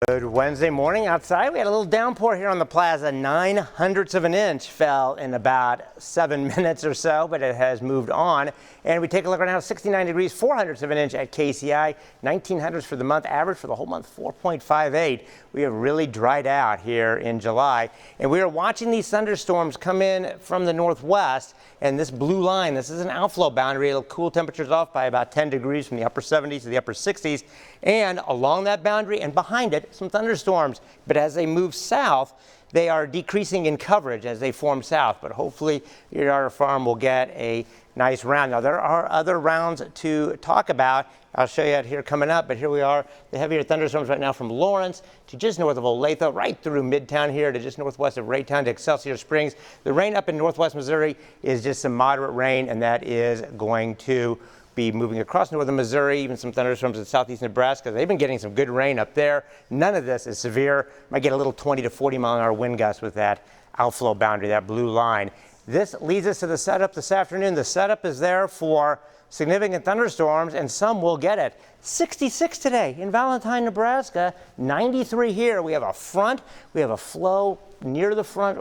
Good Wednesday morning outside. We had a little downpour here on the plaza. 9/100ths of an inch fell in about 7 minutes or so, but it has moved on. And we take a look right now, 69 degrees, 4/100ths of an inch at KCI. 19/100ths for the month, average for the whole month, 4.58. We have really dried out here in July. And we are watching these thunderstorms come in from the northwest. And this blue line, this is an outflow boundary. It'll cool temperatures off by about 10 degrees from the upper 70s to the upper 60s. And along that boundary and behind it, some thunderstorms. But as they move south, they are decreasing in coverage as they form south. But hopefully your farm will get a nice round. Now there are other rounds to talk about. I'll show you out here coming up, but here we are, the heavier thunderstorms right now from Lawrence to just north of Olathe, right through Midtown here to just northwest of Raytown to Excelsior Springs. The rain up in northwest Missouri is just some moderate rain, and that is going to be moving across northern Missouri, even some thunderstorms in southeast Nebraska. They've been getting some good rain up there. None of this is severe. Might get a little 20 to 40 mile an hour wind gust with that outflow boundary, that blue line. This leads us to the setup this afternoon. The setup is there for significant thunderstorms, and some will get it. 66 today in Valentine, Nebraska, 93 here. We have a front, we have a flow near the front,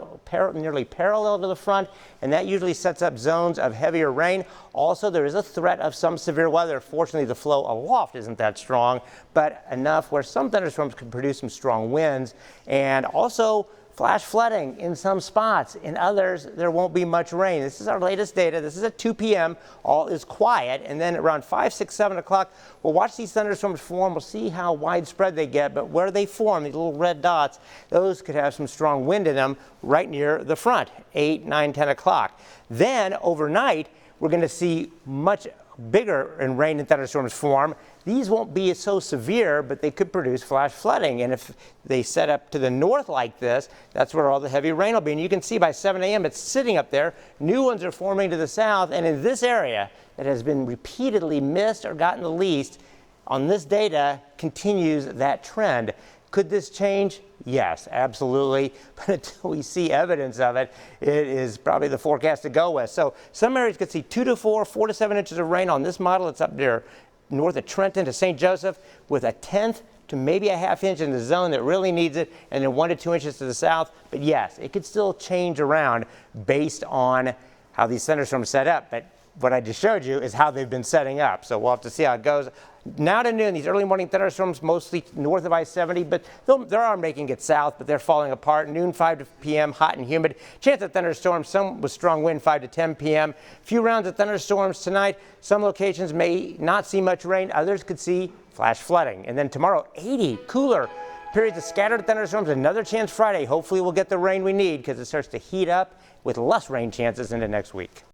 nearly parallel to the front, and that usually sets up zones of heavier rain. Also, there is a threat of some severe weather. Fortunately, the flow aloft isn't that strong, but enough where some thunderstorms can produce some strong winds, and also flash flooding in some spots. In others, there won't be much rain. This is our latest data. This is at 2 p.m. All is quiet. And then around 5, 6, 7 o'clock, we'll watch these thunderstorms form. We'll see how widespread they get. But where they form, these little red dots, those could have some strong wind in them right near the front, 8, 9, 10 o'clock. Then overnight, we're going to see much bigger and rain and thunderstorms form. These won't be so severe, but they could produce flash flooding. And if they set up to the north like this, that's where all the heavy rain will be. And you can see by 7 a.m. it's sitting up there. New ones are forming to the south. And in this area that has been repeatedly missed or gotten the least, on this data continues that trend. Could this change? Yes, absolutely. But until we see evidence of it, it is probably the forecast to go with. So some areas could see 2 to 4, 4 to 7 inches of rain on this model. It's up there north of Trenton to St. Joseph with a 1/10 to maybe a 1/2 inch in the zone that really needs it, and then 1 to 2 inches to the south. But yes, it could still change around based on how these thunderstorms set up. But what I just showed you is how they've been setting up. So we'll have to see how it goes. Now to noon, these early morning thunderstorms mostly north of I-70, but they are making it south, but they're falling apart. Noon, 5 to p.m., hot and humid. Chance of thunderstorms, some with strong wind, 5 to 10 p.m. Few rounds of thunderstorms tonight. Some locations may not see much rain. Others could see flash flooding. And then tomorrow, 80, cooler. Periods of scattered thunderstorms. Another chance Friday. Hopefully we'll get the rain we need because it starts to heat up with less rain chances into next week.